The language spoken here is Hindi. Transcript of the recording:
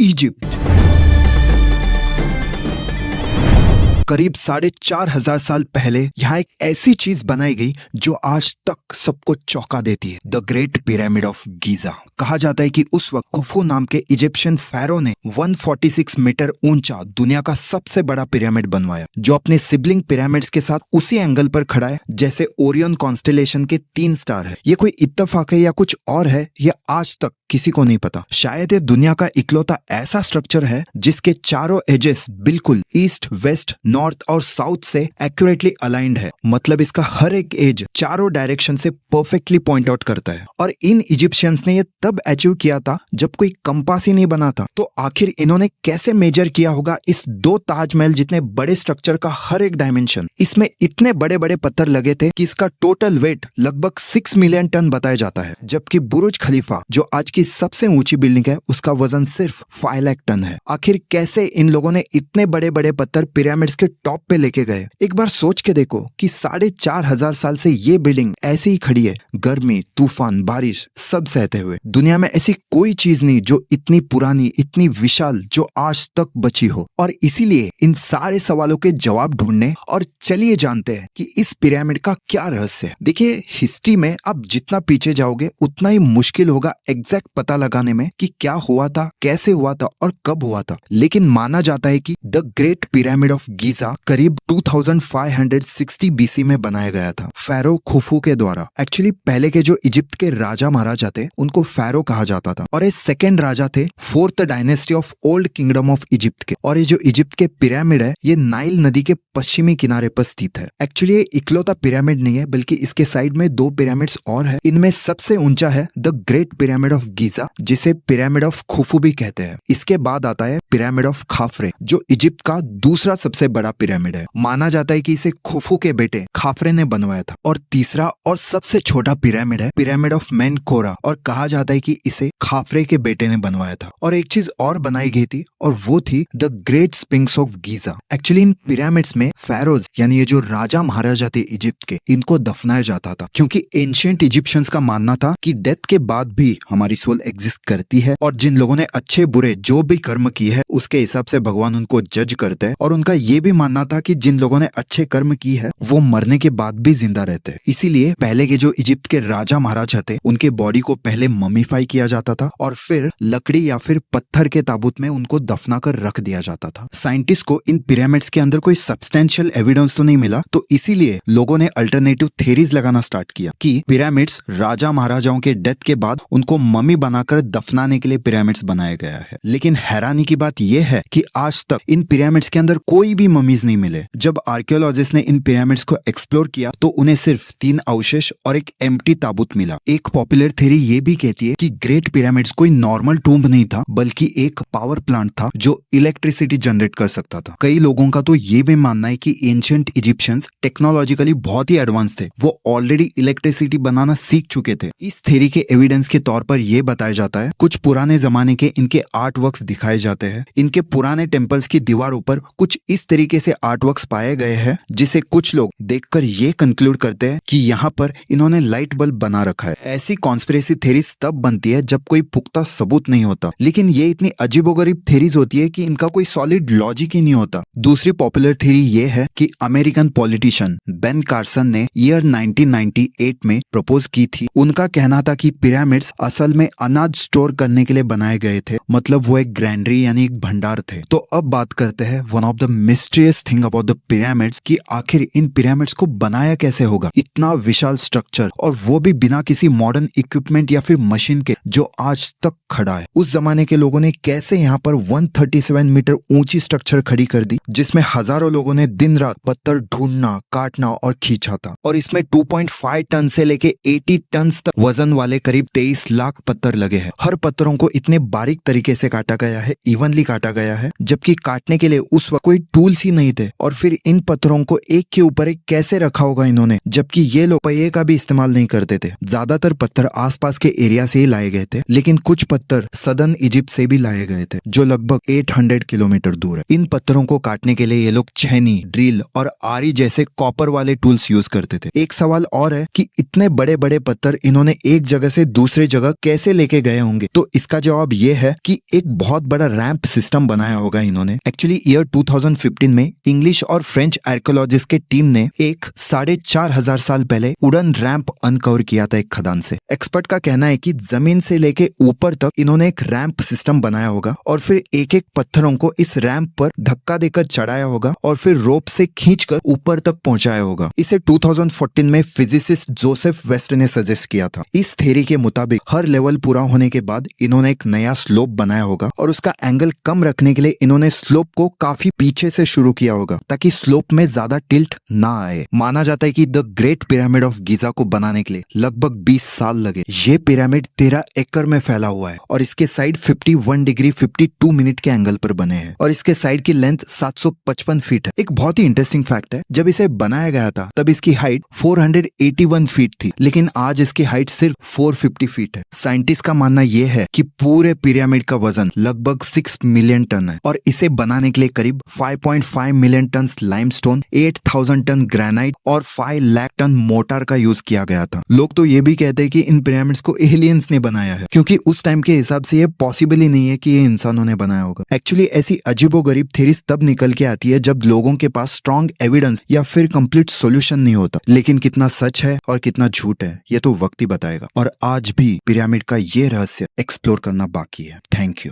इजिप्ट करीब 4,500 साल पहले यहाँ एक ऐसी चीज बनाई गई जो आज तक सबको चौंका देती है, the great pyramid of Giza. कहा जाता है कि उस वक्त खुफू नाम के इजिप्शियन फैरो ने 146 मीटर ऊंचा दुनिया का सबसे बड़ा पिरामिड बनवाया, जो अपने सिबलिंग पिरामिड्स के साथ उसी एंगल पर खड़ा है जैसे ओरियन कॉन्स्टेलेशन के 3 स्टार है। ये कोई इत्तेफाक है या कुछ और है, ये आज तक किसी को नहीं पता। शायद ये दुनिया का इकलौता ऐसा स्ट्रक्चर है जिसके चारों एजेस बिल्कुल ईस्ट, वेस्ट, नॉर्थ और साउथ से एक्यूरेटली अलाइंड है। मतलब इसका हर एक एज चारों डायरेक्शन से परफेक्टली पॉइंट आउट करता है। और इन इजिप्शियंस ने ये तब अचीव किया था जब कोई कंपास ही नहीं बना था। तो आखिर इन्होंने कैसे मेजर किया होगा इस 2 ताजमहल जितने बड़े स्ट्रक्चर का हर एक डायमेंशन? इसमें इतने बड़े बड़े पत्थर लगे थे कि इसका टोटल वेट लगभग 6 मिलियन टन बताया जाता है, जबकि बुर्ज खलीफा जो आज की सबसे ऊंची बिल्डिंग है उसका वजन सिर्फ 5 लाख टन है। आखिर कैसे इन लोगों ने इतने बड़े बड़े पत्थर पिरामिड्स के टॉप पे लेके गए? एक बार सोच के देखो कि 4,500 साल से ये बिल्डिंग ऐसे ही खड़ी है, गर्मी, तूफान, बारिश सब सहते हुए। दुनिया में ऐसी कोई चीज नहीं जो इतनी पुरानी, इतनी विशाल, जो आज तक बची हो। और इसीलिए इन सारे सवालों के जवाब ढूंढने और चलिए जानते हैं कि इस पिरामिड का क्या रहस्य है। देखिए, हिस्ट्री में आप जितना पीछे जाओगे उतना ही मुश्किल होगा एग्जैक्ट पता लगाने में कि क्या हुआ था, कैसे हुआ था और कब हुआ था। लेकिन माना जाता है कि the great pyramid of Giza करीब 2560 बीसी में बनाया गया था फैरो खुफू के द्वारा। एक्चुअली पहले के जो इजिप्ट के राजा महाराजा थे उनको फैरो कहा जाता था, और ये सेकेंड राजा थे 4th dynasty of old kingdom of Egypt के। और ये जो इजिप्ट के पिरामिड है ये नाइल नदी के पश्चिमी किनारे पर स्थित है। एक्चुअली ये इकलौता पिरामिड नहीं है, बल्कि इसके साइड में 2 पिरामिड्स और है। इनमें सबसे ऊंचा है the great pyramid of Giza, जिसे पिरामिड ऑफ खुफू भी कहते हैं। इसके बाद आता है पिरामिड ऑफ खाफरे, जो इजिप्ट का दूसरा सबसे बड़ा पिरामिड है। माना जाता है कि इसे खुफू के बेटे खाफरे ने बनवाया था। और तीसरा और सबसे छोटा पिरामिड है पिरामिड ऑफ मेनकोरा, और कहा जाता है कि इसे खाफरे के बेटे ने बनवाया था। और एक चीज और बनाई गई थी, और वो थी the great Spinks of Giza. Actually in pyramids में फैरोज यानी ये जो राजा महाराजा थे इजिप्ट के, इनको दफनाया जाता था, क्योंकि एंशिएंट इजिप्शियंस का मानना था कि डेथ के बाद भी हमारी सोल एग्जिस्ट करती है, और जिन लोगों ने अच्छे बुरे जो भी कर्म किए है उसके हिसाब से भगवान उनको जज करते हैं। और उनका ये भी मानना था कि जिन लोगों ने अच्छे कर्म की है वो मरने के बाद भी जिंदा रहते हैं। इसीलिए पहले के जो इजिप्ट के राजा महाराजा थे उनके बॉडी को पहले ममीफाई किया जाता था और फिर लकड़ी या फिर पत्थर के ताबूत में उनको दफना कर रख दिया जाता था। साइंटिस्ट को इन पिरामिड्स के अंदर कोई सब्सटेंशियल एविडेंस तो नहीं मिला, तो इसीलिए लोगों ने अल्टरनेटिव थ्योरीज लगाना स्टार्ट किया कि पिरामिड्स राजा महाराजाओं के डेथ के बाद उनको मम्मी बनाकर दफनाने के लिए पिरामिड्स बनाया गया है। लेकिन हैरानी की बात यह है कि आज तक इन पिरामिड्स के अंदर कोई भी ममीज नहीं मिले। जब आर्कियोलॉजिस्ट ने इन पिरामिड्स को एक्सप्लोर किया तो उन्हें सिर्फ 3 अवशेष और एक एम्प्टी ताबूत मिला। एक पॉपुलर थ्योरी ये भी कहती है कि ग्रेट पिरामिड्स कोई नॉर्मल टूम्ब नहीं था, बल्कि एक पावर प्लांट था जो इलेक्ट्रिसिटी जनरेट कर सकता था। कई लोगों का तो ये भी मानना है कि एंशिएंट इजिप्शियंस टेक्नोलॉजिकली बहुत ही एडवांस थे, वो ऑलरेडी इलेक्ट्रिसिटी बनाना सीख चुके थे। इस थ्योरी के एविडेंस के तौर पर यह बताया जाता है, कुछ पुराने जमाने के इनके आर्ट वर्क्स दिखाए जाते हैं। इनके पुराने टेम्पल्स की दीवारों पर कुछ इस तरीके से आर्ट वर्क्स पाए गए हैं जिसे कुछ लोग देखकर ये कंक्लूड करते हैं कि यहाँ पर इन्होंने लाइट बल्ब बना रखा है। ऐसी कॉन्स्पिरेसी थ्योरीज तब बनती है जब कोई पुख्ता सबूत नहीं होता, लेकिन ये इतनी अजीबोगरीब थ्योरीज होती है कि इनका कोई सॉलिड लॉजिक ही नहीं होता। दूसरी पॉपुलर थ्योरी ये है कि अमेरिकन पॉलिटिशियन बेन कार्सन ने ईयर 1998 में प्रपोज की थी। उनका कहना था कि पिरामिड्स असल में अनाज स्टोर करने के लिए बनाए गए थे, मतलब वो एक ग्रैंडरी यानी एक भंडार थे। तो अब बात करते हैं one of the mysterious thing about the pyramids कि आखिर इन पिरामिड्स को बनाया कैसे होगा, इतना विशाल स्ट्रक्चर, और वो भी बिना किसी मॉडर्न इक्विपमेंट या फिर मशीन के जो आज तक खड़ा है। उस जमाने के लोगों ने कैसे यहाँ पर 137 मीटर ऊंची स्ट्रक्चर खड़ी कर दी, जिसमें हजारों लोगों ने दिन रात पत्थर ढूंढना, काटना और खींचा था। और इसमें 2.5 टन से लेके 80 टन तक वजन वाले करीब 23 लाख पत्थर लगे हैं। हर पत्थरों को इतने बारीक तरीके से काटा गया है, इवनली काटा गया है, जबकि काटने के लिए उस वक्त कोई टूल्स ही ही नहीं थे। और फिर इन पत्थरों को एक के ऊपर एक कैसे रखा होगा इन्होंने, जबकि ये लोग पहिए का भी इस्तेमाल नहीं करते थे। ज्यादातर पत्थर आसपास के एरिया से ही लाए गए थे, लेकिन कुछ पत्थर सदर्न इजिप्ट से भी लाए गए थे, जो लगभग 800 किलोमीटर दूर है। इन पत्थरों को काटने के लिए ये लोग छेनी, ड्रिल और आरी जैसे कॉपर वाले टूल्स यूज करते थे। एक सवाल और है कि इतने बड़े बड़े पत्थर इन्होंने एक जगह से दूसरे जगह कैसे लेके गए होंगे। तो इसका जवाब ये है कि एक बहुत बड़ा रैंप सिस्टम बनाया होगा इन्होंने। एक्चुअली ईयर 2015 में इंग्लिश और फ्रेंच आर्कियोलॉजिस्ट के टीम ने एक 4,500 साल पहले वुडन रैंप अनकवर किया था एक खदान से। एक्सपर्ट का कहना है कि जमीन से लेके ऊपर तक इन्होंने एक रैंप सिस्टम बनाया होगा और फिर एक एक पत्थरों को इस रैंप पर धक्का देकर चढ़ाया होगा और फिर रोप से खींचकर ऊपर तक पहुंचाया होगा। इसे 2014 में फिजिसिस्ट जोसेफ वेस्ट ने सजेस्ट किया था। इस थ्योरी के मुताबिक हर लेवल पूरा होने के बाद इन्होंने एक नया स्लोप बनाया होगा और उसका एंगल कम रखने के लिए इन्होंने स्लोप को काफी पीछे से शुरू किया होगा ताकि स्लोप में ज्यादा टिल्ट ना आए। माना जाता है कि the great pyramid of Giza को बनाने के लिए लगभग 20 साल लगे। ये पिरामिड 13 एकड़ में फैला हुआ है और इसके साइड 51 डिग्री 52 मिनट के एंगल पर बने हैं और इसके साइड की लेंथ 755 फीट है। एक बहुत ही इंटरेस्टिंग फैक्ट है, जब इसे बनाया गया था तब इसकी हाइट 481 फीट थी, लेकिन आज इसकी हाइट सिर्फ 450 फीट है। साइंटिस्ट का मानना यह है कि पूरे पिरामिड का वजन लगभग 6 मिलियन टन है और इसे बनाने के लिए करीब 5.5 million ton limestone, 8000 ton granite और 5 लाख टन मोटार का यूज किया गया था। लोग तो ये भी कहते हैं कि इन पिरामिड्स को एलियंस ने बनाया है, क्योंकि उस टाइम के हिसाब से ये पॉसिबल ही नहीं है कि ये इंसानों ने बनाया होगा। एक्चुअली ऐसी अजीबोगरीब थ्योरीज तब निकल के आती है जब लोगों के पास स्ट्रॉन्ग एविडेंस या फिर कंप्लीट सॉल्यूशन नहीं होता। लेकिन कितना सच है और कितना झूठ है ये तो वक्त ही बताएगा। और आज भी पिरामिड का ये रहस्य एक्सप्लोर करना बाकी है। Thank you.